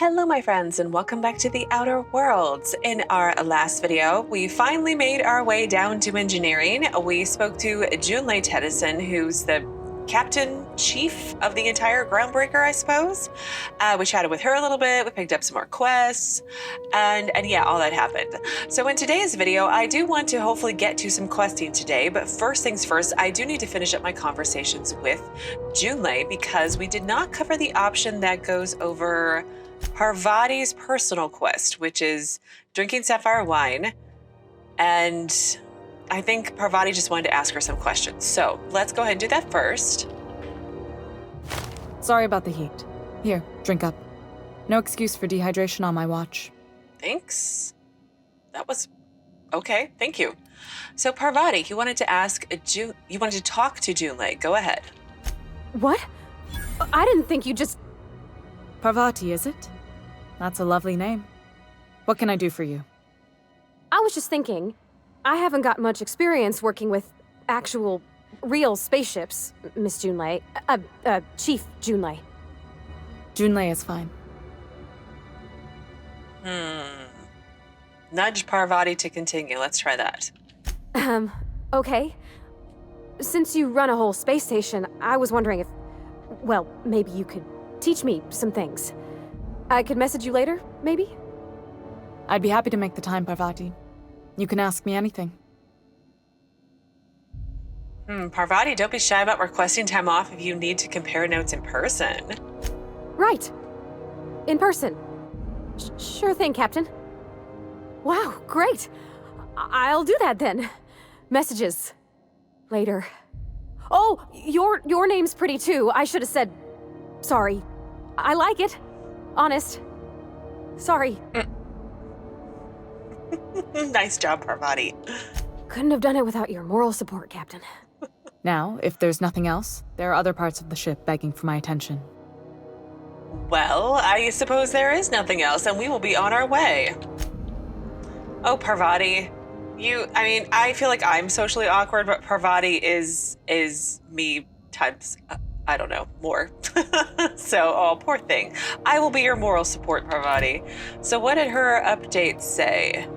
Hello my friends and welcome back to the Outer Worlds. In our last video, we finally made our way down to engineering. We spoke to Tennyson, who's the captain chief of the entire Groundbreaker, I suppose. We chatted with her a little bit, we picked up some more quests, and yeah, all that happened. So in today's video, I do want to hopefully get to some questing today, but first things first, I do need to finish up my conversations with Junlei because we did not cover the option that goes over Parvati's personal quest, which is drinking Sapphire wine, and I think Parvati just wanted to ask her some questions. So let's go ahead and do that first. Sorry about the heat. Here, drink up. No excuse for dehydration on my watch. Thanks. That was okay. Thank you. So Parvati, you wanted to talk to Junlei. Go ahead. What? I didn't think you just... Parvati, is it? That's a lovely name. What can I do for you? I was just thinking, I haven't got much experience working with actual, real spaceships, Miss Junlei. Chief Junlei. Junlei is fine. Nudge Parvati to continue. Let's try that. Okay. Since you run a whole space station, I was wondering if, well, maybe you could teach me some things. I could message you later, maybe? I'd be happy to make the time, Parvati. You can ask me anything. Parvati, don't be shy about requesting time off if you need to compare notes in person. Right. In person. Sure thing, Captain. Wow, great. I'll do that then. Messages. Later. Oh, your name's pretty too. I should have said... Sorry. I like it. Honest. Sorry. Nice job, Parvati. Couldn't have done it without your moral support, Captain. Now, if there's nothing else, there are other parts of the ship begging for my attention. Well, I suppose there is nothing else, and we will be on our way. Oh, Parvati. I feel like I'm socially awkward, but Parvati is me times... I don't know, more. So, oh, poor thing. I will be your moral support, Parvati. So what did her update say?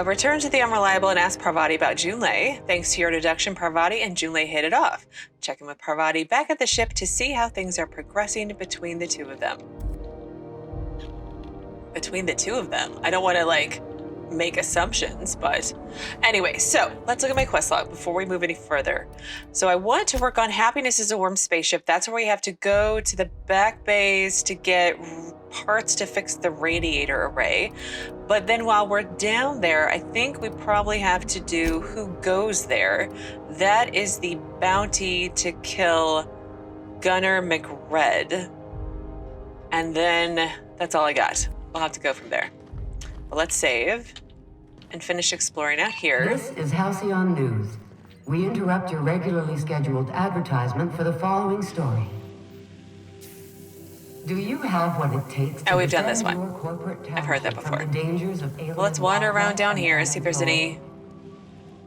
Return to the Unreliable and ask Parvati about Junlei. Thanks to your introduction, Parvati and Junlei hit it off. Checking with Parvati back at the ship to see how things are progressing between the two of them. Between the two of them? I don't want to, make assumptions, but anyway, so let's look at my quest log before we move any further. So I want to work on Happiness is a Warm Spaceship. That's where we have to go to the back bays to get parts to fix the radiator array. But then while we're down there, I think we probably have to do Who Goes There. That is the bounty to kill Gunner Mcred. And then that's all I got. We'll have to go from there. Well, let's save and finish exploring out here. This is Halcyon News. We interrupt your regularly scheduled advertisement for the following story. Do you have what it takes to we've done this one. your corporate I've heard that before. from the dangers of alien Well, let's wander around down here and see if there's control?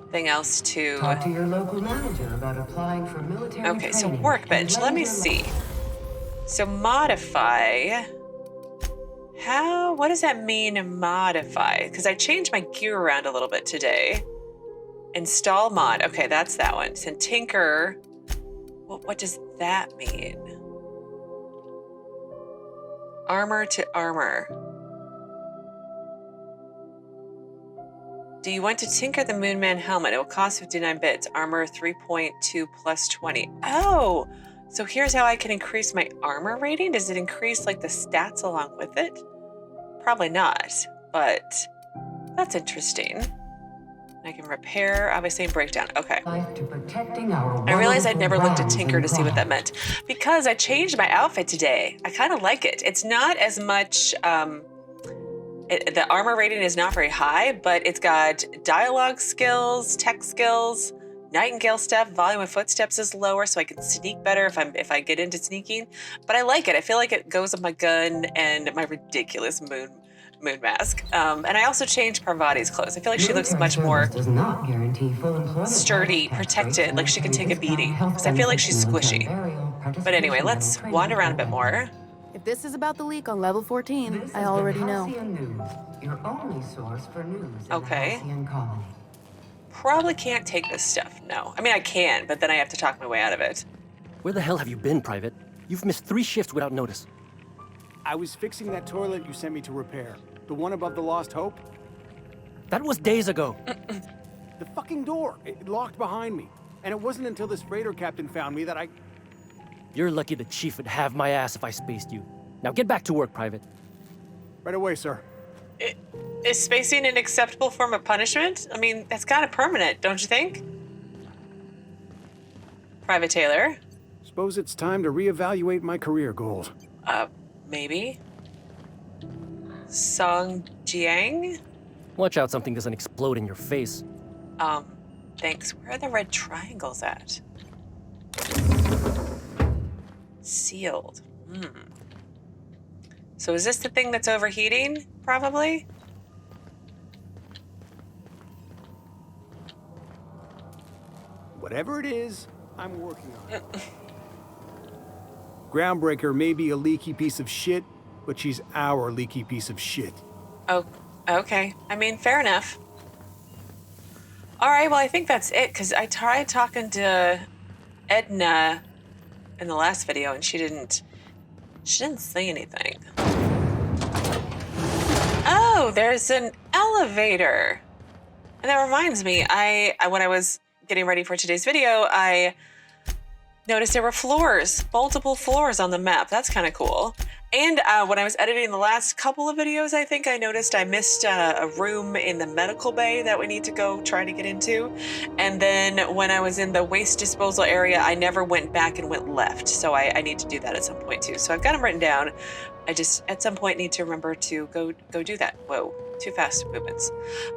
anything else to... Talk to your local manager about applying for military Okay, so training workbench. and Let me letting see. your So modify... what does that mean, modify? Because I changed my gear around a little bit today. Install mod. Okay, that's that one. So tinker. What does that mean? Armor to armor. Do you want to tinker the Moonman helmet? It will cost 59 bits. Armor 3.2 plus 20. Oh! So here's how I can increase my armor rating. Does it increase the stats along with it? Probably not, but that's interesting. I can repair, obviously, and breakdown. Okay. life to protecting our I realized I'd never looked at brands Tinker and to see what that products. meant because I changed my outfit today. I kind of like it. It's not as much, the armor rating is not very high, but it's got dialogue skills, tech skills, Nightingale step, volume of footsteps is lower, so I can sneak better if I get into sneaking. But I like it. I feel like it goes with my gun and my ridiculous moon mask. And I also changed Parvati's clothes. I feel like she looks much more Does not guarantee full employment sturdy, protected, like she can take a beating. Because I feel like she's squishy. But anyway, let's wander around a bit more. If this is about the leak on level 14, This I is already the know. Halcyon News, your only source for news in Okay. the Halcyon colony. Probably can't take this stuff, no. I mean, I can, but then I have to talk my way out of it. Where the hell have you been, Private? You've missed 3 shifts without notice. I was fixing that toilet you sent me to repair. The one above the Lost Hope. That was days ago. The fucking door. It locked behind me. And it wasn't until this freighter captain found me that I... You're lucky the chief would have my ass if I spaced you. Now get back to work, Private. Right away, sir. Is spacing an acceptable form of punishment? I mean, that's kind of permanent, don't you think? Private Taylor? Suppose it's time to reevaluate my career goals. Maybe. Song Jiang? Watch out something doesn't explode in your face. Thanks. Where are the red triangles at? Sealed. So is this the thing that's overheating? Probably? Whatever it is, I'm working on it. Groundbreaker may be a leaky piece of shit, but she's our leaky piece of shit. Oh, okay. I mean, fair enough. All right, well, I think that's it, because I tried talking to Edna in the last video, and she didn't say anything. Oh, there's an elevator. And that reminds me, when I was getting ready for today's video, I noticed there were floors, multiple floors on the map. That's kind of cool. And when I was editing the last couple of videos, I think I noticed I missed a room in the medical bay that we need to go try to get into. And then when I was in the waste disposal area, I never went back and went left. So I need to do that at some point too. So I've got them written down. I just, at some point, need to remember to go do that. Whoa, too fast movements.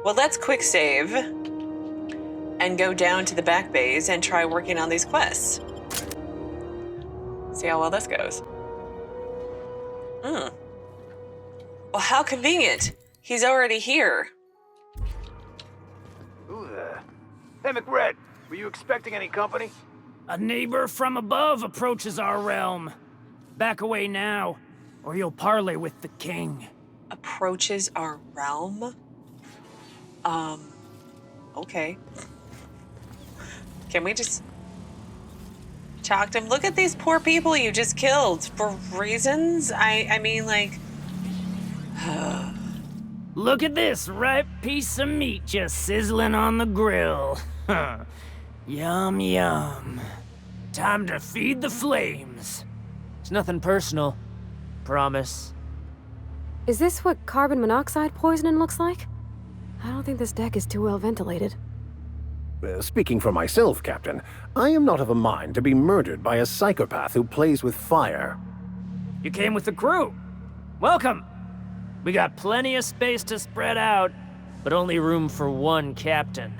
Well, let's quick save and go down to the back bays and try working on these quests. See how well this goes. Well, how convenient. He's already here. Who the? Hey, Macredd, were you expecting any company? A neighbor from above approaches our realm. Back away now, or you'll parley with the king. Approaches our realm? Okay. Can we just talk to him? Look at these poor people you just killed for reasons. I mean, like... Look at this ripe piece of meat just sizzling on the grill. Yum, yum. Time to feed the flames. It's nothing personal. Promise. Is this what carbon monoxide poisoning looks like? I don't think this deck is too well ventilated. Speaking for myself, Captain, I am not of a mind to be murdered by a psychopath who plays with fire. You came with the crew. Welcome. We got plenty of space to spread out, but only room for one captain.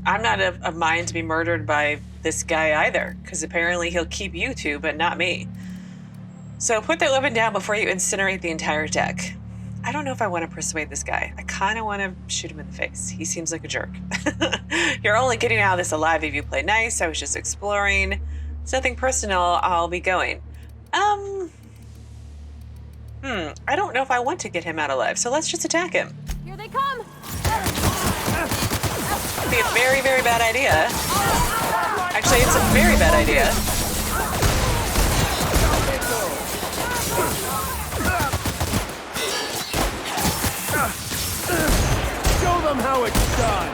I'm not of mind to be murdered by this guy either, because apparently he'll keep you two, but not me. So put that weapon down before you incinerate the entire deck. I don't know if I want to persuade this guy. I kind of want to shoot him in the face. He seems like a jerk. You're only getting out of this alive if you play nice. I was just exploring. It's nothing personal. I'll be going. I don't know if I want to get him out alive, so let's just attack him. Here they come! It'd be a very, very bad idea. Actually, it's a very bad idea. Show them how it's done!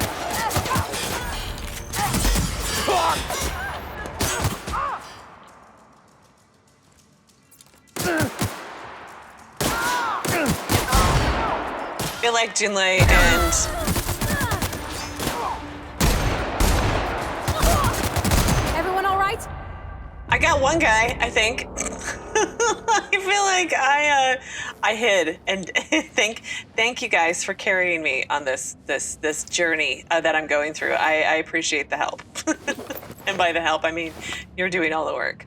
I feel like Junlei and... Everyone all right? I got one guy, I think. I feel like I hid, and thank you guys for carrying me on this journey that I'm going through. I appreciate the help. And by the help, I mean you're doing all the work.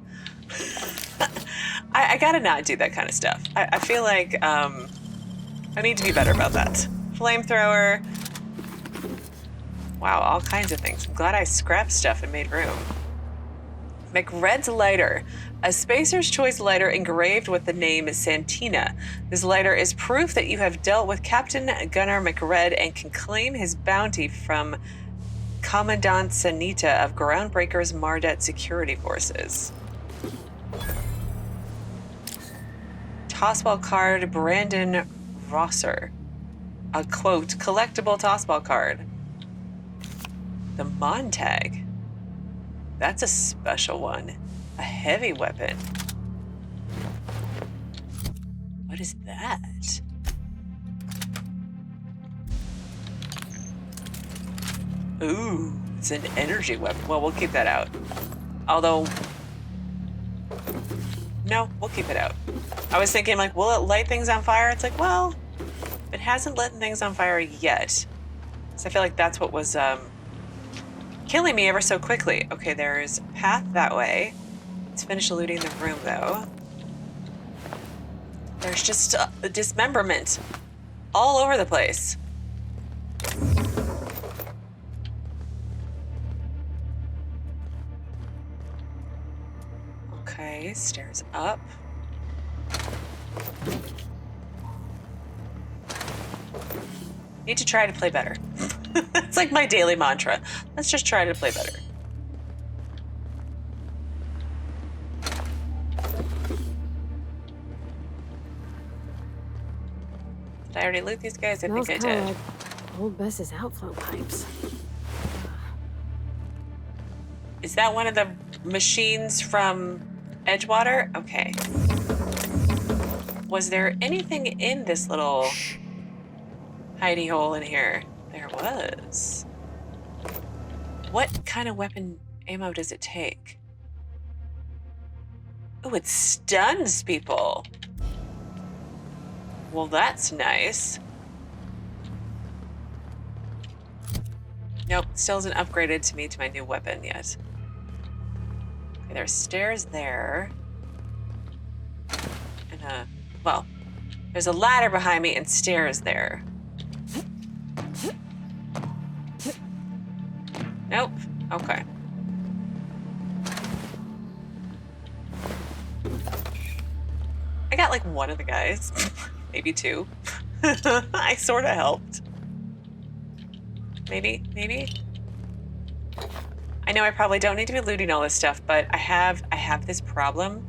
I gotta not do that kind of stuff. I feel like I need to be better about that. Flamethrower. Wow, all kinds of things. I'm glad I scrapped stuff and made room. Macredd's lighter. A Spacer's Choice lighter engraved with the name Santina. This lighter is proof that you have dealt with Captain Gunner Mcred and can claim his bounty from Commandant Sanita of Groundbreaker's Mardet security forces. Tossball card, Brandon Rosser. A quote, collectible tossball card. The Montag. That's a special one. A heavy weapon. What is that? Ooh, it's an energy weapon. Well, we'll keep that out. Although, no, we'll keep it out. I was thinking, like, will it light things on fire? It's like, well, it hasn't lit things on fire yet. So I feel like that's what was killing me ever so quickly. Okay, there's a path that way. Let's finish looting the room, though. There's just a dismemberment all over the place. Okay, stairs up. Need to try to play better. It's like my daily mantra. Let's just try to play better. Did I already loot these guys? I think I did. Like old Bess's outflow pipes. Is that one of the machines from Edgewater? Okay. Was there anything in this little hidey hole in here? There was. What kind of weapon ammo does it take? Oh, it stuns people. Well, that's nice. Nope, still hasn't upgraded to me to my new weapon yet. Okay, there's stairs there. And well, there's a ladder behind me and stairs there. Nope. Okay. I got like one of the guys. Maybe two. I sort of helped. Maybe. I know I probably don't need to be looting all this stuff, but I have this problem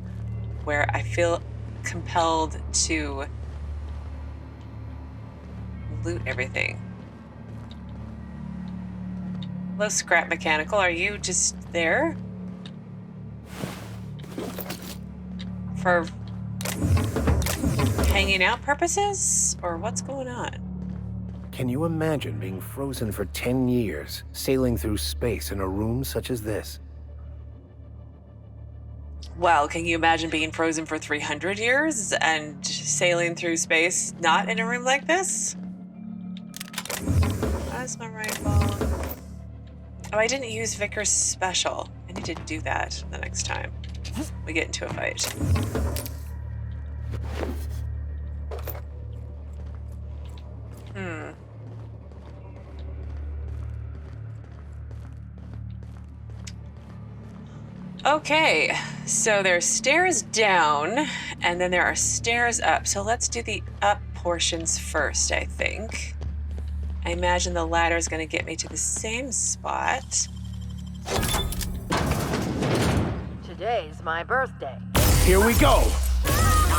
where I feel compelled to loot everything. Hello, Scrap Mechanical. Are you just there? For hanging out purposes? Or what's going on? Can you imagine being frozen for 10 years, sailing through space in a room such as this? Well, can you imagine being frozen for 300 years and sailing through space not in a room like this? That's my rifle. Oh, I didn't use Vicar's special. I need to do that the next time we get into a fight. Okay, so there's stairs down, and then there are stairs up. So let's do the up portions first, I think. I imagine the ladder is going to get me to the same spot. Today's my birthday. Here we go!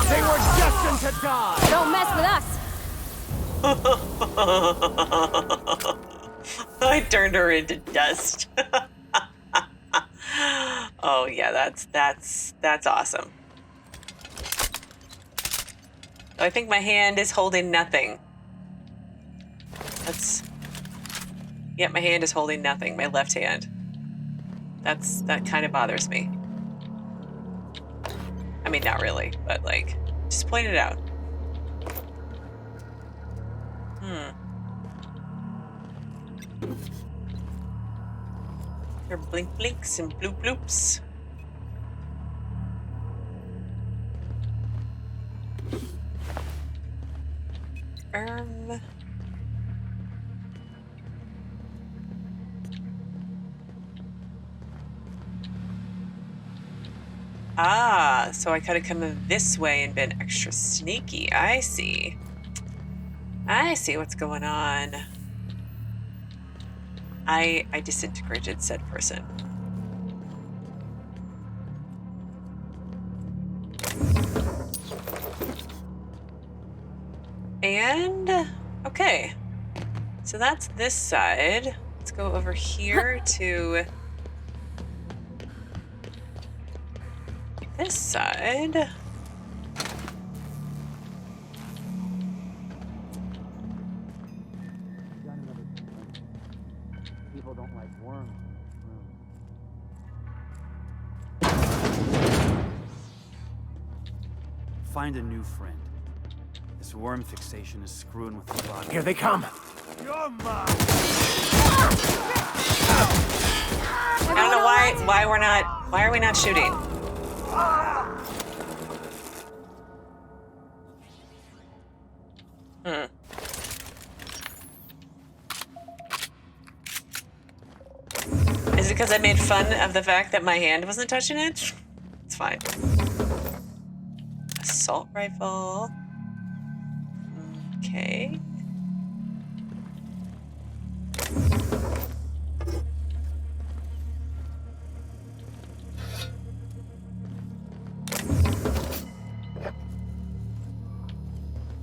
They were destined to die! Don't mess with us! I turned her into dust. Oh yeah, that's awesome. I think my hand is holding nothing. Yep, my hand is holding nothing, my left hand. That kind of bothers me. I mean, not really, but like, just point it out. There are blink blinks and bloop bloops. Ah, so I could have come in this way and been extra sneaky. I see. I see what's going on. I disintegrated said person. And, okay. So that's this side. Let's go over here to this side. People don't like worms. Find a new friend. This worm fixation is screwing with the body. Here they come. You're mine. I don't know why are we not shooting? Is it because I made fun of the fact that my hand wasn't touching it? It's fine. Assault rifle. Okay.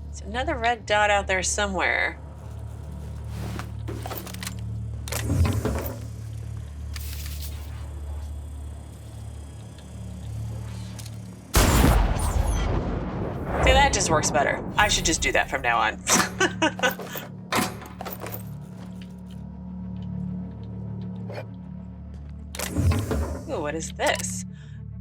There's another red dot out there somewhere. See, that just works better. I should just do that from now on. Ooh, what is this?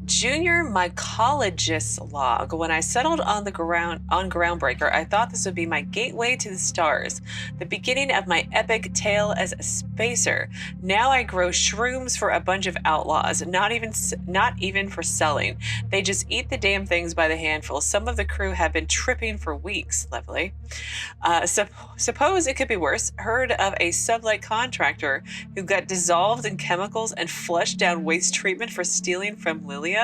Junior Mycologist log. When I settled on Groundbreaker, I thought this would be my gateway to the stars, the beginning of my epic tale as a spacer. Now I grow shrooms for a bunch of outlaws, not even for selling. They just eat the damn things by the handful. Some of the crew have been tripping for weeks. Lovely. Suppose it could be worse. Heard of a sublight contractor who got dissolved in chemicals and flushed down waste treatment for stealing from Lilia?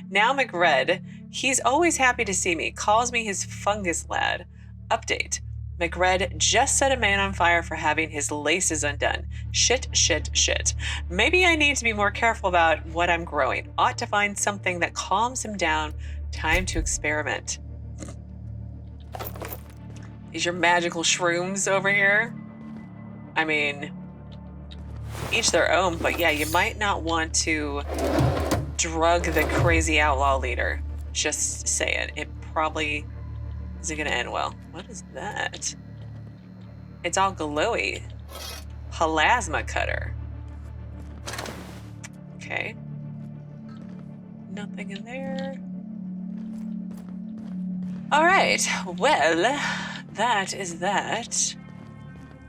Now Macredd, he's always happy to see me, calls me his fungus lad. Update. Macredd just set a man on fire for having his laces undone. Shit, shit, shit. Maybe I need to be more careful about what I'm growing. Ought to find something that calms him down. Time to experiment. These are magical shrooms over here. I mean, each their own, but yeah, you might not want to drug the crazy outlaw leader. Just saying. It probably isn't going to end well. What is that? It's all glowy. Plasma cutter. Okay. Nothing in there. All right. Well, that is that.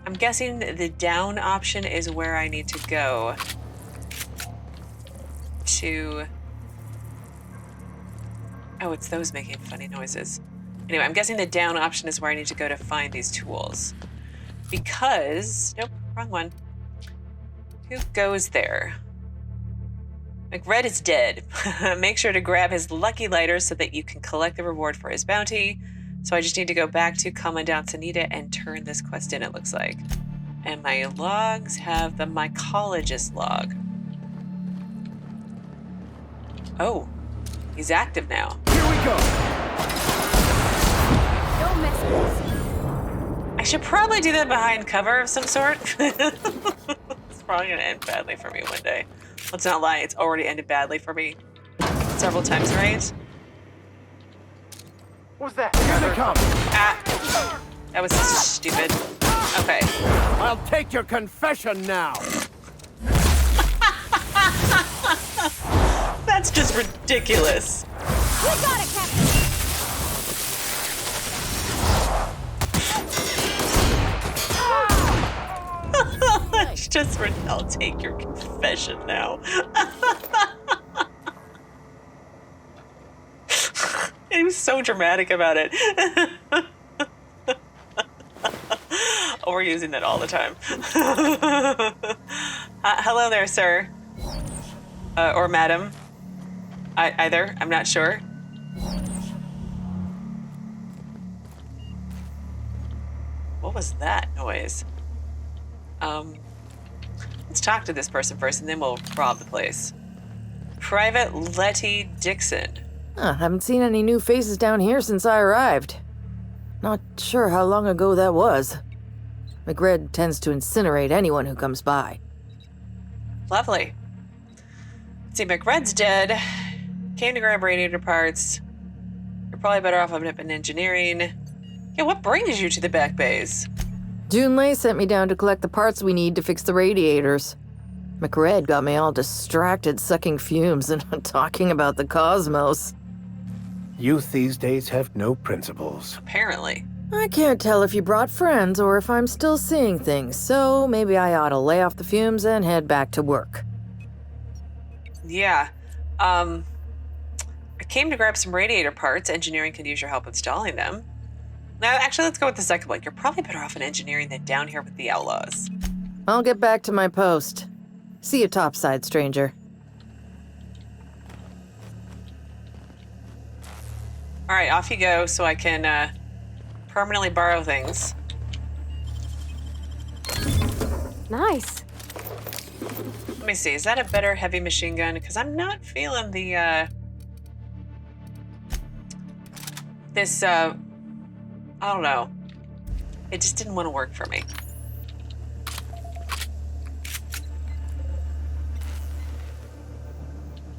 I'm guessing the down option is where I need to go to... Oh, it's those making funny noises. Anyway, I'm guessing the down option is where I need to go to find these tools. Because... Nope, wrong one. Who goes there? Macredd is dead. Make sure to grab his lucky lighter so that you can collect the reward for his bounty. So I just need to go back to Commandant Sanita and turn this quest in, it looks like. And my logs have the Mycologist log. Oh, he's active now. Here we go. Don't mess with us. I should probably do that behind cover of some sort. It's probably gonna end badly for me one day. Let's not lie, it's already ended badly for me several times, right? What's that? Here they come. Ah, that was stupid. Okay. I'll take your confession now. That's just ridiculous. We got it, Captain! It's just I'll take your confession now. He was so dramatic about it. Oh, we're using that all the time. Hello there, sir. Or madam. either. I'm not sure. What was that noise? Let's talk to this person first, and then we'll rob the place. Private Lettie Dixon. Haven't seen any new faces down here since I arrived. Not sure how long ago that was. Macredd tends to incinerate anyone who comes by. Lovely. See, Macredd's dead. Came to grab radiator parts. You're probably better off up in engineering. Yeah, what brings you to the back bays? Junlei sent me down to collect the parts we need to fix the radiators. Macredd got me all distracted sucking fumes and talking about the cosmos. Youth these days have no principles. Apparently. I can't tell if you brought friends or if I'm still seeing things, so maybe I ought to lay off the fumes and head back to work. Yeah. I came to grab some radiator parts. Engineering could use your help installing them. Now, actually, let's go with the second one. You're probably better off in engineering than down here with the outlaws. I'll get back to my post. See you topside, stranger. All right, off you go so I can permanently borrow things. Nice. Let me see. Is that a better heavy machine gun? Because I'm not feeling the, I don't know. It just didn't want to work for me.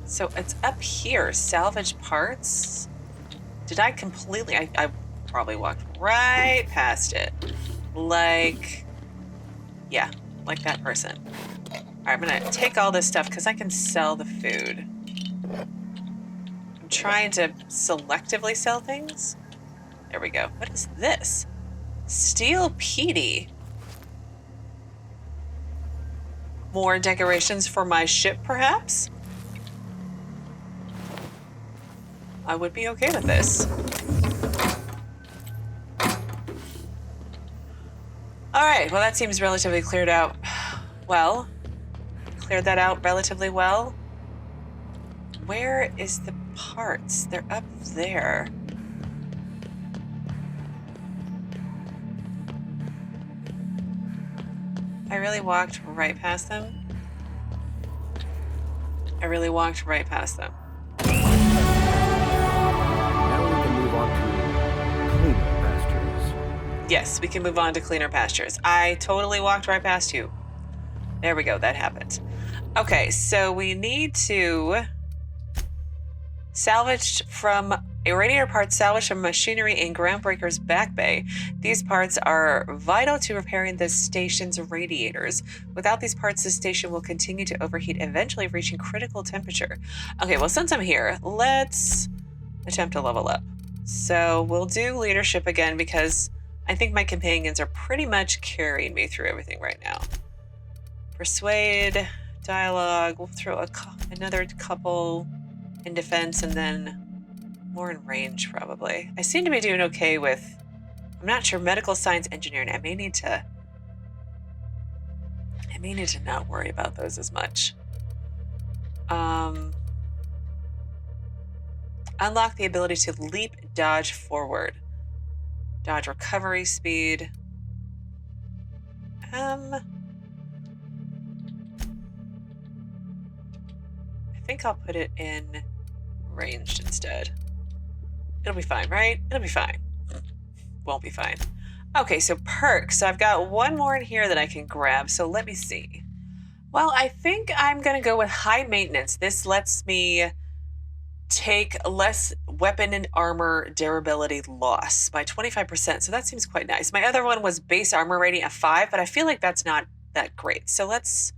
So it's up here, salvage parts. Did I completely, I probably walked right past it. Like, yeah, like that person. All right, I'm gonna take all this stuff because I can sell the food. I'm trying to selectively sell things. There we go. What is this? Steel Petey. More decorations for my ship, perhaps? I would be okay with this. All right, well, that seems relatively cleared out well. Cleared that out relatively well. Where is the parts? They're up there. I really walked right past them. I really walked right past them. Now we can move on to cleaner pastures. Yes, we can move on to cleaner pastures. I totally walked right past you. There we go, that happened. Okay, so we need to salvage from radiator parts salvaged from machinery in Groundbreaker's back bay. These parts are vital to repairing the station's radiators. Without these parts, the station will continue to overheat, eventually reaching critical temperature. Okay, well, since I'm here, let's attempt to level up. So we'll do leadership again because I think my companions are pretty much carrying me through everything right now. Persuade, dialogue, we'll throw another couple in defense and then more in range, probably. I seem to be doing okay with, I'm not sure, medical science engineering. I may need to not worry about those as much. Unlock the ability to leap, dodge forward. Dodge recovery speed. I think I'll put it in ranged instead. It'll be fine, right? It'll be fine. Won't be fine. Okay, so perks. So I've got one more in here that I can grab. So let me see. Well, I think I'm going to go with high maintenance. This lets me take less weapon and armor durability loss by 25%. So that seems quite nice. My other one was base armor rating of 5, but I feel like that's not that great. So let's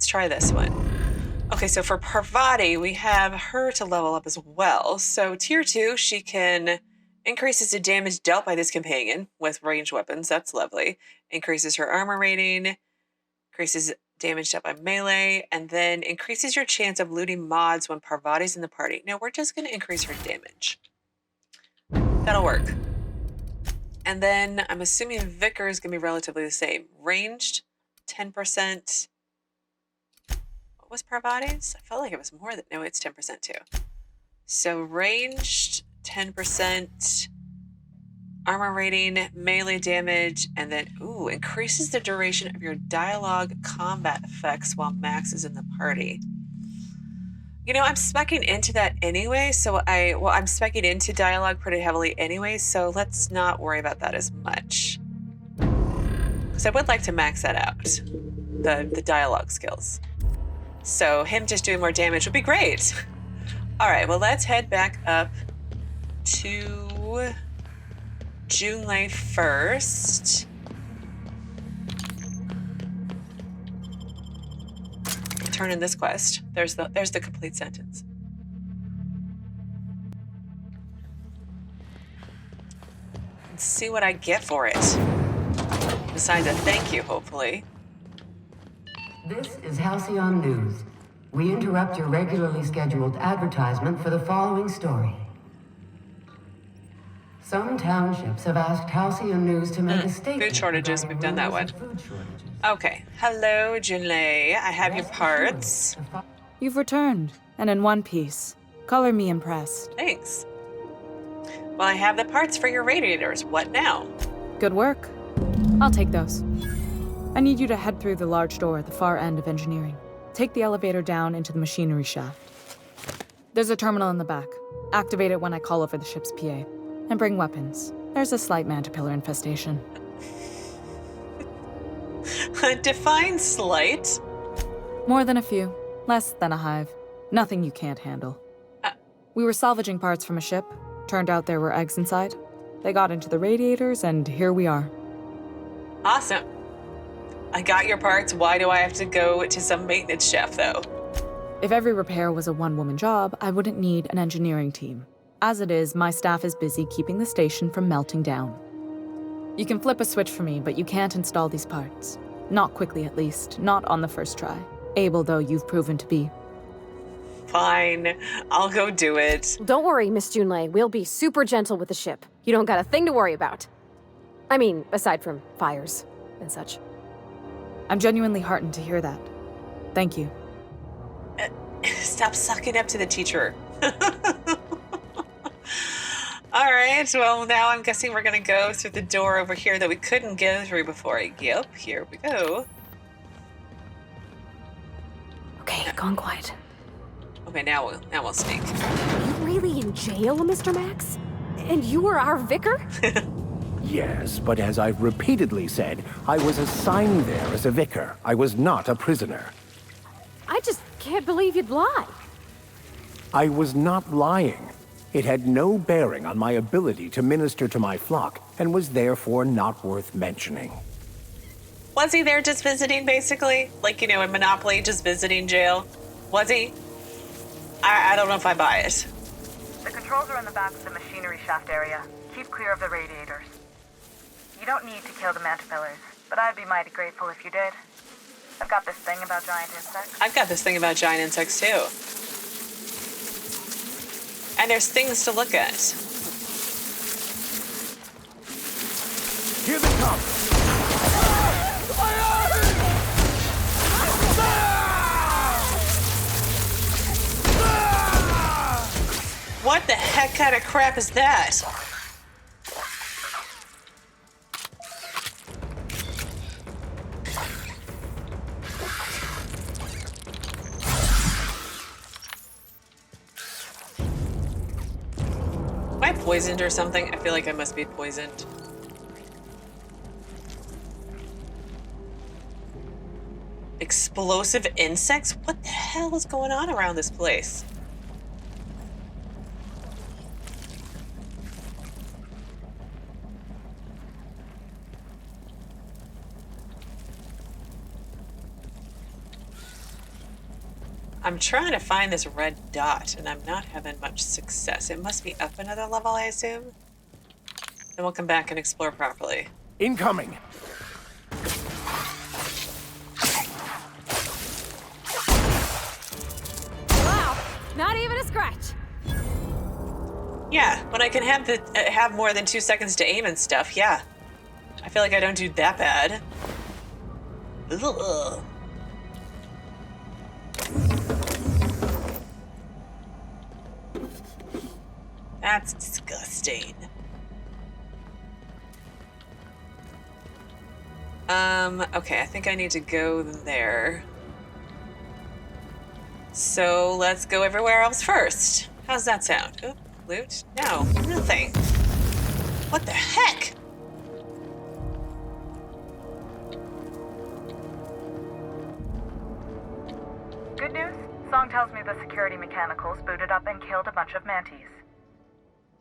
try this one. Okay, so for Parvati, we have her to level up as well. So tier 2, she can increases the damage dealt by this companion with ranged weapons. That's lovely. Increases her armor rating, increases damage dealt by melee, and then increases your chance of looting mods when Parvati's in the party. Now we're just going to increase her damage. That'll work. And then I'm assuming Vicar is going to be relatively the same. Ranged, 10%. What was Parvati's? I felt like it was more than... No, it's 10% too. So ranged, 10%. Armor rating, melee damage, and then, ooh, increases the duration of your dialogue combat effects while Max is in the party. You know, I'm speccing into that anyway, I'm speccing into dialogue pretty heavily anyway, so let's not worry about that as much. Because I would like to max that out, the dialogue skills. So him just doing more damage would be great. All right, well, let's head back up to Junlei first. Turn in this quest. There's the complete sentence. Let's see what I get for it. Besides a thank you, hopefully. This is Halcyon News. We interrupt your regularly scheduled advertisement for the following story. Some townships have asked Halcyon News to make a statement. Food shortages, we've done that one. Okay, hello Junlei, I have your parts. You've returned, and in one piece. Color me impressed. Thanks. Well, I have the parts for your radiators. What now? Good work. I'll take those. I need you to head through the large door at the far end of engineering. Take the elevator down into the machinery shaft. There's a terminal in the back. Activate it when I call over the ship's PA. And bring weapons. There's a slight mantipillar infestation. Define slight? More than a few. Less than a hive. Nothing you can't handle. We were salvaging parts from a ship. Turned out there were eggs inside. They got into the radiators, and here we are. Awesome. I got your parts. Why do I have to go to some maintenance chef, though? If every repair was a one-woman job, I wouldn't need an engineering team. As it is, my staff is busy keeping the station from melting down. You can flip a switch for me, but you can't install these parts. Not quickly, at least. Not on the first try. Able, though, you've proven to be. Fine. I'll go do it. Don't worry, Miss Junlei. We'll be super gentle with the ship. You don't got a thing to worry about. I mean, aside from fires and such. I'm genuinely heartened to hear that. Thank you. Stop sucking up to the teacher. All right, well, now I'm guessing we're going to go through the door over here that we couldn't go through before. Yep, here we go. Okay, gone quiet. Okay, now we'll sneak. Are you really in jail, Mr. Max? And you were our vicar? Yes, but as I've repeatedly said, I was assigned there as a vicar. I was not a prisoner. I just can't believe you'd lie. I was not lying. It had no bearing on my ability to minister to my flock, and was therefore not worth mentioning. Was he there just visiting, basically? Like, you know, in Monopoly, just visiting jail? Was he? I don't know if I buy it. The controls are in the back of the machinery shaft area. Keep clear of the radiators. You don't need to kill the mantipillars, but I'd be mighty grateful if you did. I've got this thing about giant insects. I've got this thing about giant insects, too. And there's things to look at. Here they come! What the heck kind of crap is that? Am I poisoned or something? I feel like I must be poisoned. Explosive insects? What the hell is going on around this place? I'm trying to find this red dot, and I'm not having much success. It must be up another level, I assume. Then we'll come back and explore properly. Incoming! Wow, not even a scratch. Yeah, when I can have more than 2 seconds to aim and stuff, yeah. I feel like I don't do that bad. Ugh. That's disgusting. Okay, I think I need to go there. So let's go everywhere else first. How's that sound? Oop, loot? No, nothing. What the heck? Good news? Song tells me the security mechanicals booted up and killed a bunch of mantis.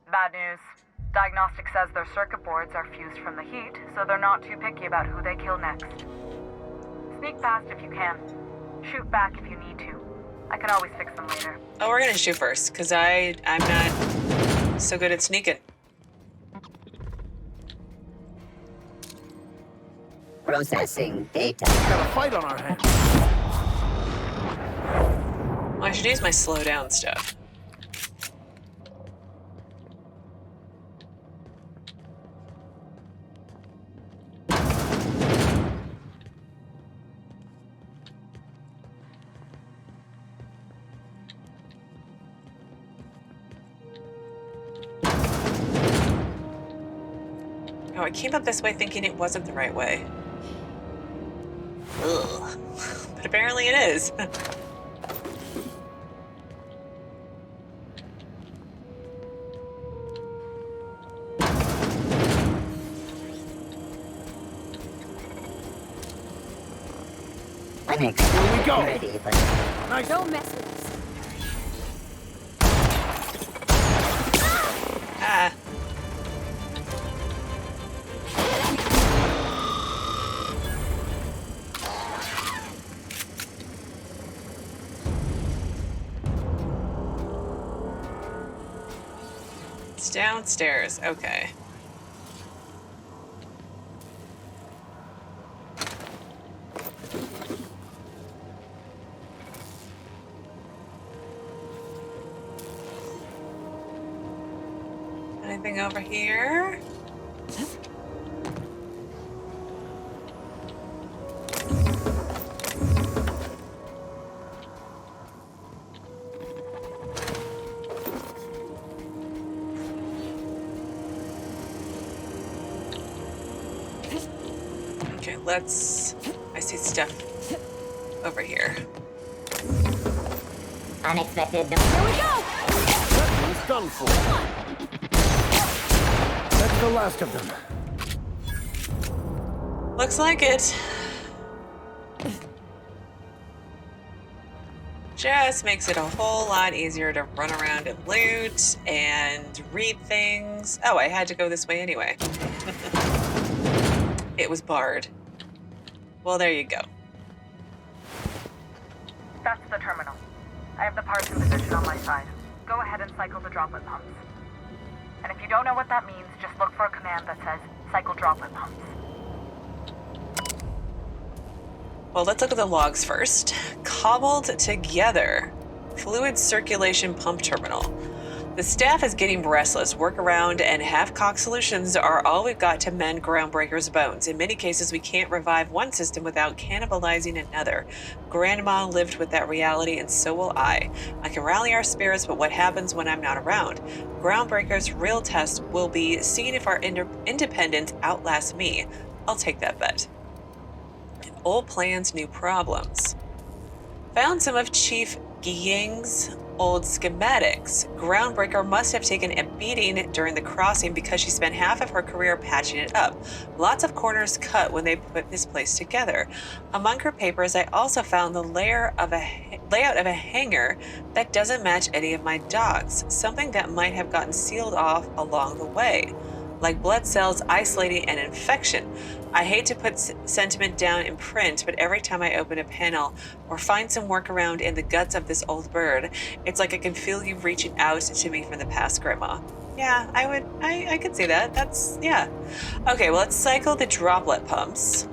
Bad news. Diagnostic says their circuit boards are fused from the heat, so they're not too picky about who they kill next. Sneak past if you can. Shoot back if you need to. I can always fix them later. Oh, we're gonna shoot first, because I'm not so good at sneaking. Processing data. Got a fight on our hands. Well, I should use my slow down stuff. Oh, I came up this way thinking it wasn't the right way. Ugh. But apparently it is. Here we go. Ready, but Nice. Don't mess with us. Ah. It's downstairs. Okay. Anything over here? Okay, let's... I see stuff over here. unexpected. Here we go! He's done for. That's the last of them. Looks like it. Just makes it a whole lot easier to run around and loot and read things. Oh, I had to go this way anyway. It was barred. Well, there you go. That's the terminal. I have the parts in position on my side. Go ahead and cycle the droplet pumps. And if you don't know what that means, just look for a command that says, cycle droplet pumps. Well, let's look at the logs first. Cobbled together. Fluid circulation pump terminal. The staff is getting restless. Workaround and half-cocked solutions are all we've got to mend Groundbreaker's bones. In many cases, we can't revive one system without cannibalizing another. Grandma lived with that reality, and so will I. I can rally our spirits, but what happens when I'm not around? Groundbreaker's real test will be seeing if our independence outlasts me. I'll take that bet. Old plans, new problems. Found some of Chief Guiying's old schematics. Groundbreaker must have taken a beating during the crossing because she spent half of her career patching it up. Lots of corners cut when they put this place together. Among her papers, I also found the layout of a hangar that doesn't match any of my dogs, something that might have gotten sealed off along the way, like blood cells isolating an infection. I hate to put sentiment down in print, but every time I open a panel or find some workaround in the guts of this old bird, it's like I can feel you reaching out to me from the past, Grandma. Yeah, I could see that. That's, yeah. Okay, well, let's cycle the droplet pumps.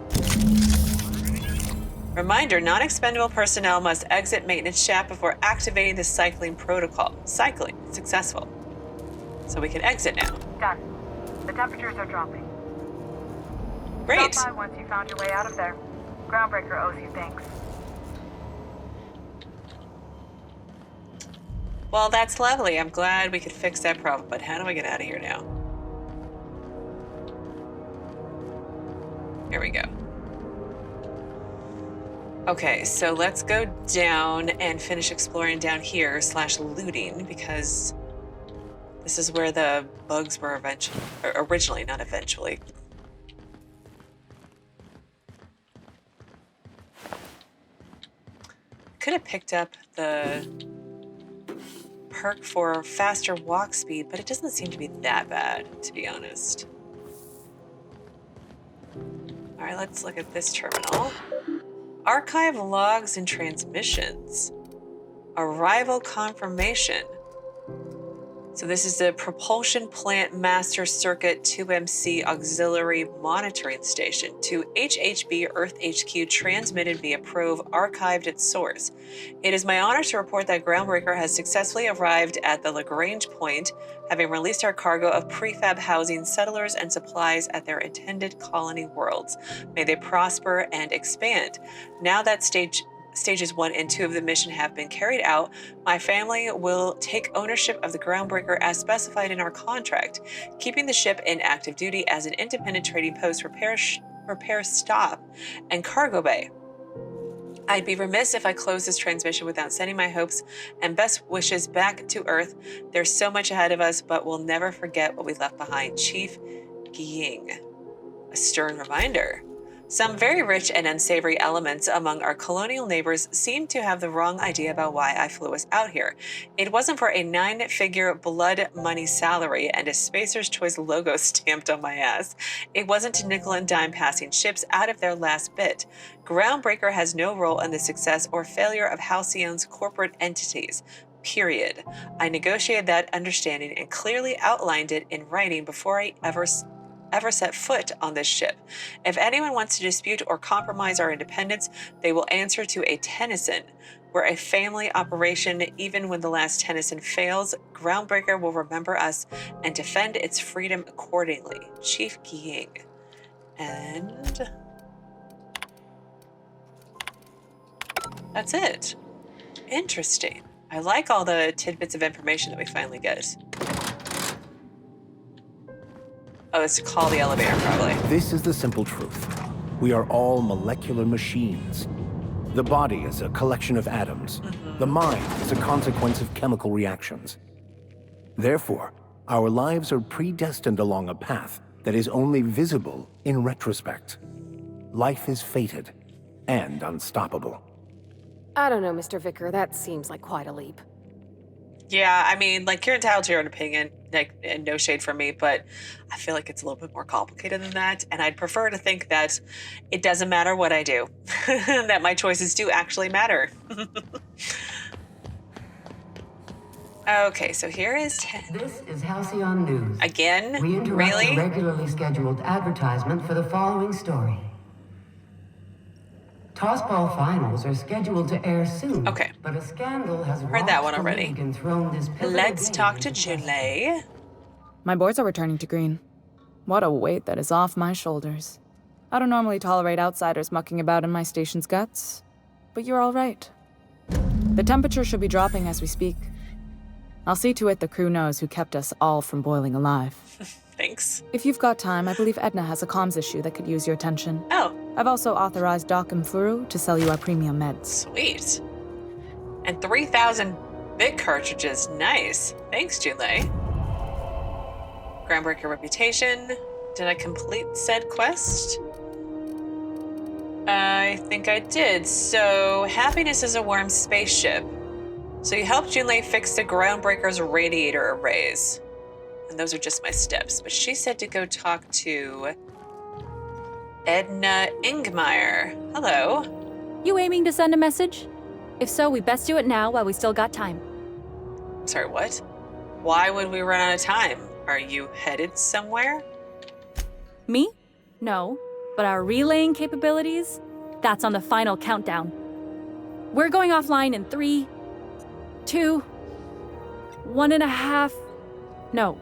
Reminder, non-expendable personnel must exit maintenance shaft before activating the cycling protocol. Cycling, successful. So we can exit now. Done. The temperatures are dropping. Great. Stop by once you found your way out of there. Groundbreaker owes you thanks. Well, that's lovely. I'm glad we could fix that problem, but how do I get out of here now? Here we go. Okay, so let's go down and finish exploring down here / looting, because this is where the bugs were originally, not eventually. Could have picked up the perk for faster walk speed, but it doesn't seem to be that bad, to be honest. All right, let's look at this terminal. Archive logs and transmissions. Arrival confirmation. So this is the Propulsion Plant Master Circuit 2MC Auxiliary Monitoring Station to HHB Earth HQ, transmitted via probe, archived at source. It is my honor to report that Groundbreaker has successfully arrived at the Lagrange point, having released our cargo of prefab housing settlers and supplies at their intended colony worlds. May they prosper and expand. Now that Stages 1 and 2 of the mission have been carried out, my family will take ownership of the Groundbreaker as specified in our contract, keeping the ship in active duty as an independent trading post, repair stop, and cargo bay. I'd be remiss if I close this transmission without sending my hopes and best wishes back to Earth. There's so much ahead of us, but we'll never forget what we left behind. Chief Guiying. A stern reminder. Some very rich and unsavory elements among our colonial neighbors seem to have the wrong idea about why I flew us out here. It wasn't for a 9-figure blood money salary and a Spacer's Choice logo stamped on my ass. It wasn't to nickel and dime passing ships out of their last bit. Groundbreaker has no role in the success or failure of Halcyon's corporate entities. Period. I negotiated that understanding and clearly outlined it in writing before I ever set foot on this ship. If anyone wants to dispute or compromise our independence, they will answer to a Tennyson. We're a family operation. Even when the last Tennyson fails, Groundbreaker will remember us and defend its freedom accordingly. Chief Guiying. And that's it. Interesting. I like all the tidbits of information that we finally get. Oh, it's to call the elevator, probably. This is the simple truth. We are all molecular machines. The body is a collection of atoms. The mind is a consequence of chemical reactions. Therefore, our lives are predestined along a path that is only visible in retrospect. Life is fated and unstoppable. I don't know, Mr. Vicar. That seems like quite a leap. Yeah, I mean, like, you're entitled to your own opinion, like, and no shade from me, but I feel like it's a little bit more complicated than that, and I'd prefer to think that it doesn't matter what I do, that my choices do actually matter. Okay, so here is... This is Halcyon News. Again? We interrupt Really? a regularly scheduled advertisement for the following story. Tossball finals are scheduled to air soon. Okay. But a scandal has heard that one already. Let's talk to Julie. My boards are returning to green. What a weight that is off my shoulders. I don't normally tolerate outsiders mucking about in my station's guts, but you're all right. The temperature should be dropping as we speak. I'll see to it the crew knows who kept us all from boiling alive. Thanks. If you've got time, I believe Edna has a comms issue that could use your attention. Oh. I've also authorized Doc Mfuru to sell you our premium meds. Sweet. And 3,000 bit cartridges. Nice. Thanks, Julie. Groundbreaker reputation. Did I complete said quest? I think I did. So, happiness is a worm spaceship. So you helped Junlei fix the Groundbreaker's radiator arrays. And those are just my steps. But she said to go talk to Edna Ingmire. Hello. You aiming to send a message? If so, we best do it now while we still got time. Sorry, what? Why would we run out of time? Are you headed somewhere? Me? No. But our relaying capabilities? That's on the final countdown. We're going offline in 3, 2, 1.5... No.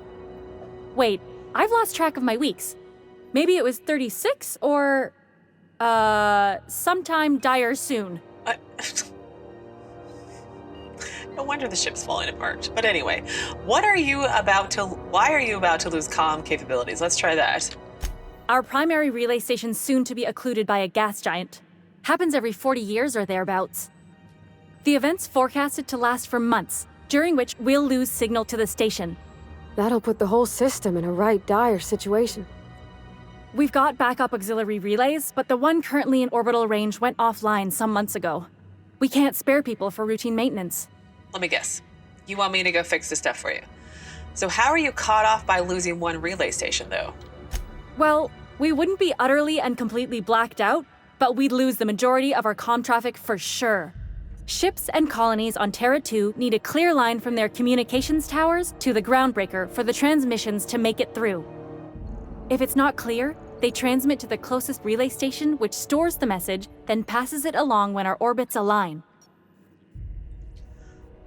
Wait, I've lost track of my weeks. Maybe it was 36 or... sometime dire soon. No wonder the ship's falling apart. But anyway, why are you about to lose comm capabilities? Let's try that. Our primary relay station's soon to be occluded by a gas giant. Happens every 40 years or thereabouts. The event's forecasted to last for months, during which we'll lose signal to the station. That'll put the whole system in a right dire situation. We've got backup auxiliary relays, but the one currently in orbital range went offline some months ago. We can't spare people for routine maintenance. Let me guess. You want me to go fix the stuff for you. So how are you caught off by losing one relay station, though? Well, we wouldn't be utterly and completely blacked out, but we'd lose the majority of our comm traffic for sure. Ships and colonies on Terra 2 need a clear line from their communications towers to the Groundbreaker for the transmissions to make it through. If it's not clear, they transmit to the closest relay station, which stores the message, then passes it along when our orbits align.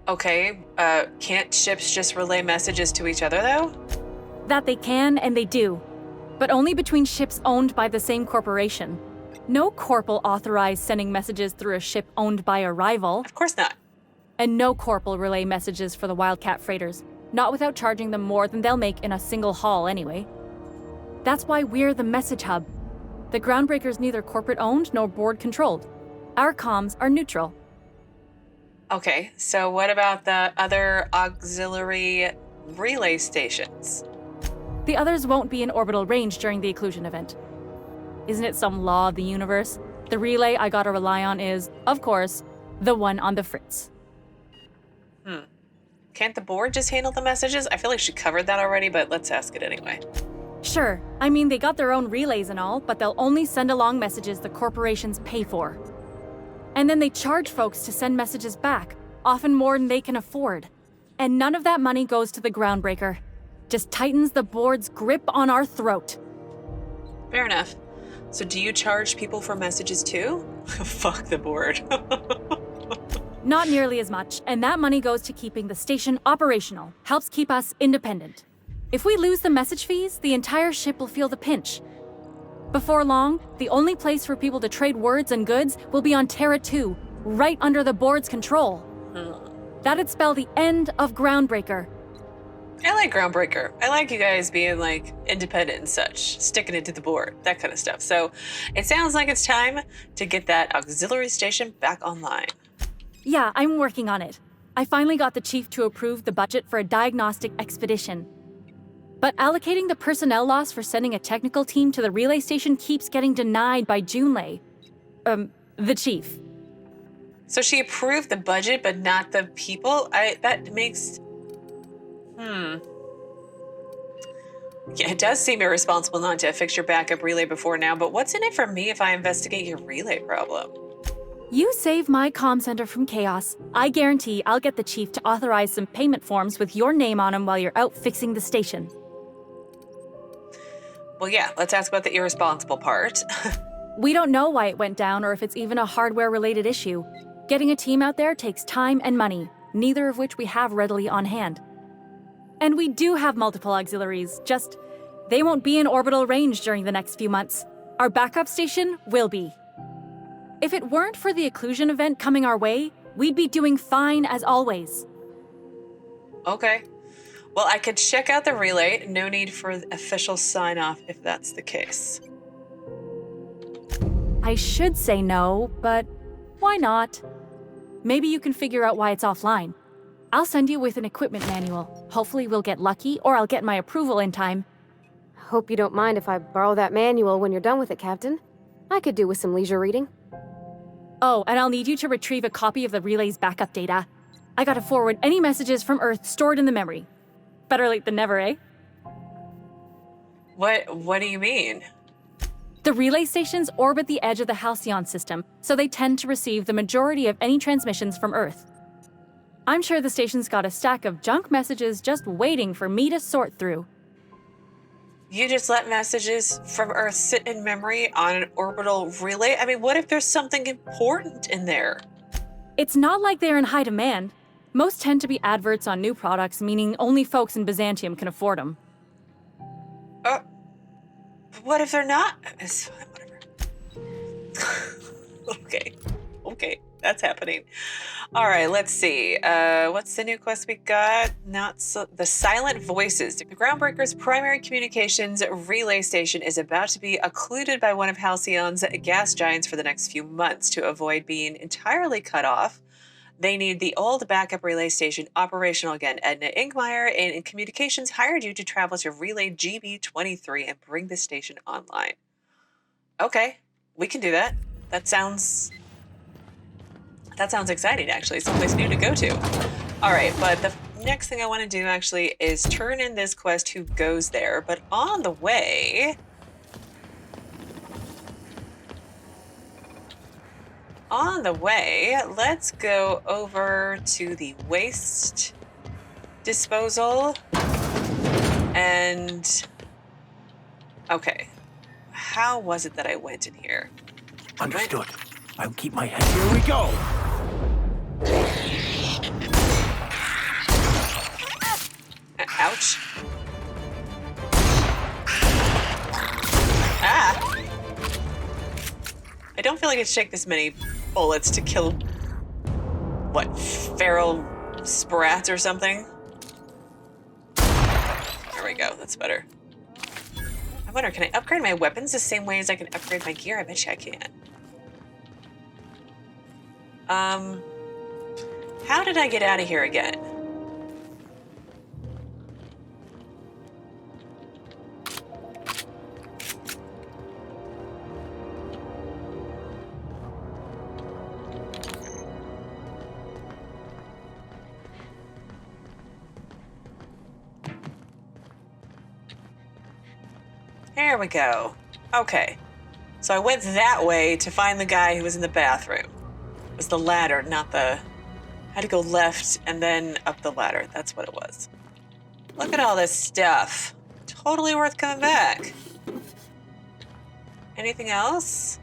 Okay, can't ships just relay messages to each other, though? That they can, and they do. But only between ships owned by the same corporation. No corp will authorize sending messages through a ship owned by a rival. Of course not. And no corp will relay messages for the Wildcat freighters, not without charging them more than they'll make in a single haul anyway. That's why we're the message hub. The Groundbreaker's neither corporate owned nor board controlled. Our comms are neutral. Okay, so what about the other auxiliary relay stations? The others won't be in orbital range during the occlusion event. Isn't it some law of the universe? The relay I gotta rely on is, of course, the one on the fritz. Can't the board just handle the messages? I feel like she covered that already, but let's ask it anyway. Sure. I mean, they got their own relays and all, but they'll only send along messages the corporations pay for. And then they charge folks to send messages back, often more than they can afford. And none of that money goes to the Groundbreaker. Just tightens the board's grip on our throat. Fair enough. So do you charge people for messages too? Fuck the board. Not nearly as much, and that money goes to keeping the station operational, helps keep us independent. If we lose the message fees, the entire ship will feel the pinch. Before long, the only place for people to trade words and goods will be on Terra 2, right under the board's control. That'd spell the end of Groundbreaker. I like Groundbreaker. I like you guys being like independent and such, sticking it to the board, that kind of stuff. So it sounds like it's time to get that auxiliary station back online. Yeah, I'm working on it. I finally got the chief to approve the budget for a diagnostic expedition. But allocating the personnel loss for sending a technical team to the relay station keeps getting denied by Junlei. The chief. So she approved the budget, but not the people? That makes... Yeah, it does seem irresponsible not to fix your backup relay before now, but what's in it for me if I investigate your relay problem? You save my comm center from chaos. I guarantee I'll get the chief to authorize some payment forms with your name on them while you're out fixing the station. Well, yeah, let's ask about the irresponsible part. We don't know why it went down or if it's even a hardware-related issue. Getting a team out there takes time and money, neither of which we have readily on hand. And we do have multiple auxiliaries, just they won't be in orbital range during the next few months. Our backup station will be. If it weren't for the occlusion event coming our way, we'd be doing fine as always. Okay. Well, I could check out the relay. No need for official sign-off if that's the case. I should say no, but why not? Maybe you can figure out why it's offline. I'll send you with an equipment manual. Hopefully we'll get lucky, or I'll get my approval in time. Hope you don't mind if I borrow that manual when you're done with it, Captain. I could do with some leisure reading. Oh, and I'll need you to retrieve a copy of the relay's backup data. I gotta forward any messages from Earth stored in the memory. Better late than never, eh? What do you mean? The relay stations orbit the edge of the Halcyon system, so they tend to receive the majority of any transmissions from Earth. I'm sure the station's got a stack of junk messages just waiting for me to sort through. You just let messages from Earth sit in memory on an orbital relay? I mean, what if there's something important in there? It's not like they're in high demand. Most tend to be adverts on new products, meaning only folks in Byzantium can afford them. What if they're not? It's fine, whatever. Okay. That's happening. All right, let's see. What's the new quest we got? The Silent Voices. The Groundbreaker's primary communications relay station is about to be occluded by one of Halcyon's gas giants for the next few months. To avoid being entirely cut off, they need the old backup relay station operational again. Edna Ingmire in communications hired you to travel to relay GB23 and bring the station online. Okay, we can do that. That sounds exciting, actually. Someplace new to go to. All right, but the next thing I want to do, actually, is turn in this quest, Who Goes There? But on the way... let's go over to the waste disposal. And... okay. How was it that I went in here? Understood. I'll keep my head. Here we go! Ouch. Ah! I don't feel like it should take this many bullets to kill, what, feral sprats or something? There we go, that's better. I wonder, can I upgrade my weapons the same way as I can upgrade my gear? I bet you I can. How did I get out of here again? There we go. Okay. So I went that way to find the guy who was in the bathroom. It was the ladder, not the... I had to go left and then up the ladder. That's what it was. Look at all this stuff. Totally worth coming back. Anything else?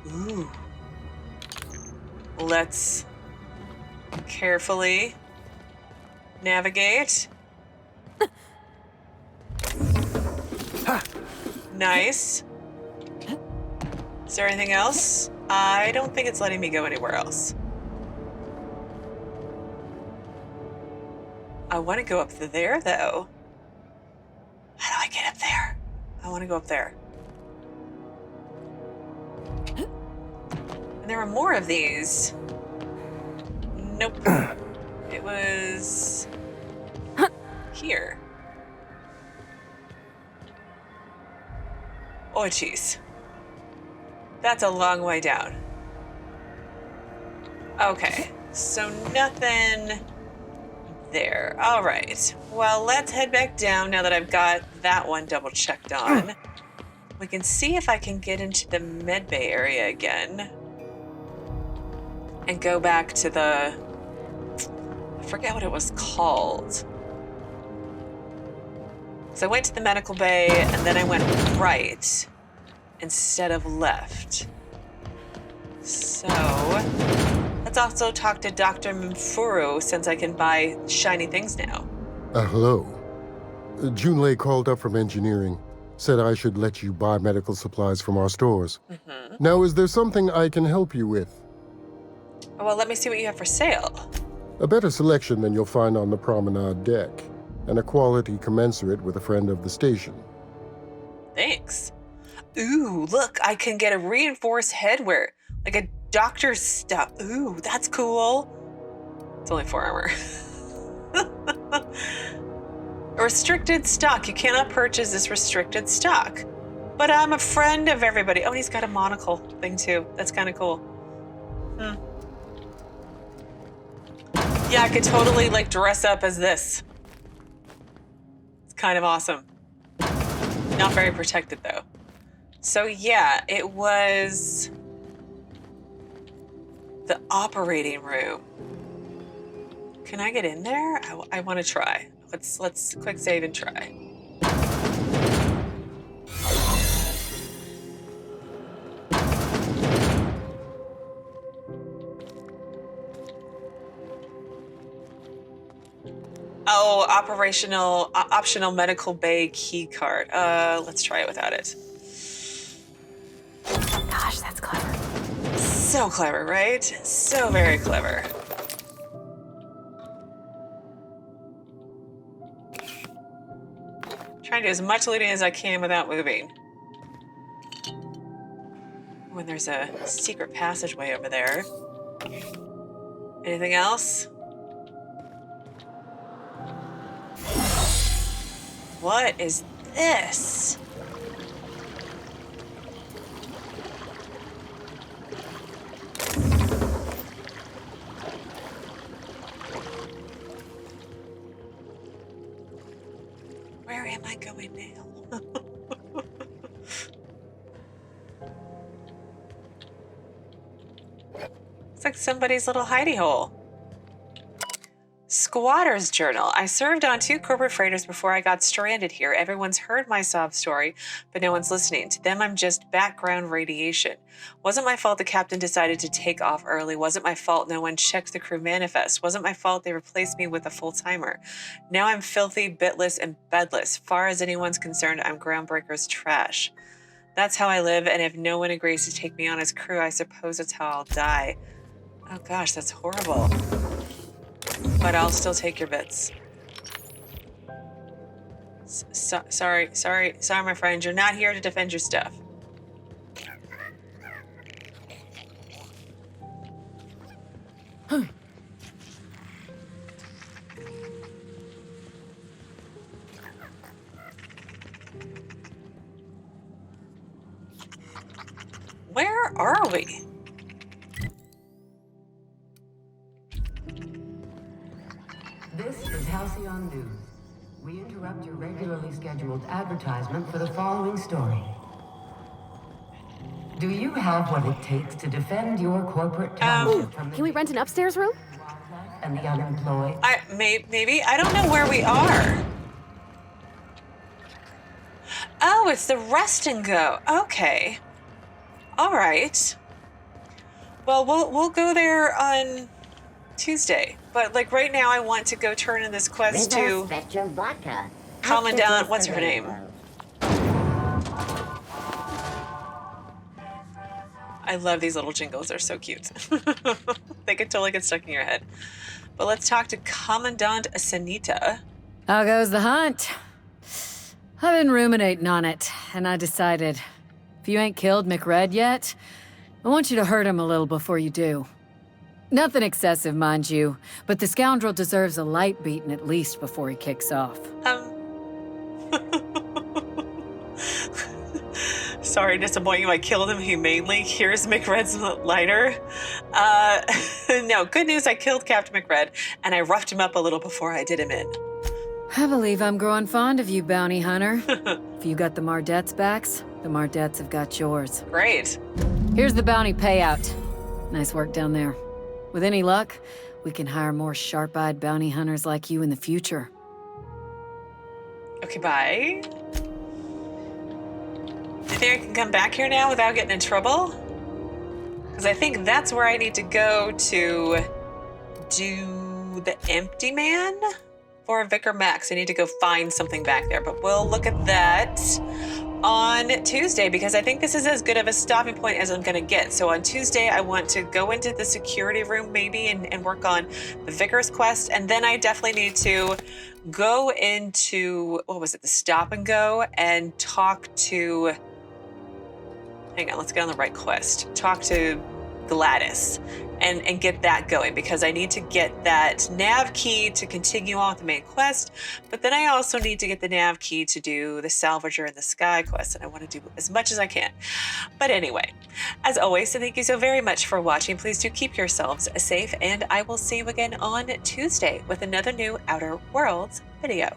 Ooh. Let's carefully navigate. Nice. Is there anything else? I don't think it's letting me go anywhere else. I want to go up there, though. How do I get up there? I want to go up there. And there are more of these. Nope. It was here. Oh, jeez. That's a long way down. Okay, so nothing there. All right. Well, let's head back down now that I've got that one double checked on. We can see if I can get into the medbay area again. And go back to the... I forget what it was called. So I went to the medical bay, and then I went right instead of left. So, let's also talk to Dr. Mfuru, since I can buy shiny things now. Hello. Junlei called up from engineering, said I should let you buy medical supplies from our stores. Mm-hmm. Now, is there something I can help you with? Well, let me see what you have for sale. A better selection than you'll find on the promenade deck, and a quality commensurate with a friend of the station. Thanks. Ooh, look, I can get a reinforced headwear, like a doctor's stuff. Ooh, that's cool. It's only 4 armor. A restricted stock. You cannot purchase this restricted stock. But I'm a friend of everybody. Oh, and he's got a monocle thing too. That's kind of cool. Yeah, I could totally like dress up as this. It's kind of awesome. Not very protected though. So yeah, it was the operating room. Can I get in there? I want to try. Let's quick save and try. Oh, optional medical bay key card. Let's try it without it. Gosh, that's clever. So clever, right? So very clever. Trying to do as much looting as I can without moving. When there's a secret passageway over there. Anything else? What is this? Where am I going now? It's like somebody's little hidey hole. Squatter's Journal. I served on 2 corporate freighters before I got stranded here. Everyone's heard my sob story, but no one's listening. To them, I'm just background radiation. Wasn't my fault the captain decided to take off early. Wasn't my fault no one checked the crew manifest. Wasn't my fault they replaced me with a full-timer. Now I'm filthy, bitless, and bedless. Far as anyone's concerned, I'm Groundbreaker's trash. That's how I live, and if no one agrees to take me on as crew, I suppose that's how I'll die. Oh gosh, that's horrible. But I'll still take your bits. Sorry, my friend. You're not here to defend your stuff. Where are we? This is Halcyon News. We interrupt your regularly scheduled advertisement for the following story. Do you have what it takes to defend your corporate township from the... Can we rent an upstairs room? ...and the unemployed? Maybe. I don't know where we are. Oh, it's the rest and go. Okay. All right. Well, we'll go there on Tuesday. But like right now, I want to go turn in this quest to Commandant. What's her name? I love these little jingles. They're so cute. They could totally get stuck in your head. But let's talk to Commandant Sanita. How goes the hunt? I've been ruminating on it, and I decided, if you ain't killed Macredd yet, I want you to hurt him a little before you do. Nothing excessive, mind you, but the scoundrel deserves a light beating at least before he kicks off. Sorry to disappoint you, I killed him humanely. Here's Macredd's lighter. No, good news, I killed Captain Macredd, and I roughed him up a little before I did him in. I believe I'm growing fond of you, bounty hunter. If you got the Mardet's backs, the Mardettes have got yours. Great. Here's the bounty payout. Nice work down there. With any luck, we can hire more sharp-eyed bounty hunters like you in the future. Okay, bye. Do you think I can come back here now without getting in trouble? Because I think that's where I need to go to do the Empty Man for Vicar Max. I need to go find something back there, but we'll look at that on Tuesday because I think this is as good of a stopping point as I'm going to get. So on Tuesday, I want to go into the security room maybe and work on the Vicar's quest. And then I definitely need to go into, what was it, the Stop and Go and talk to, hang on, let's get on the right quest. Talk to Gladys and get that going because I need to get that nav key to continue on with the main quest, but then I also need to get the nav key to do the Salvager and the Sky quest, and I want to do as much as I can. But anyway, as always, thank you so very much for watching. Please do keep yourselves safe, and I will see you again on Tuesday with another new Outer Worlds video.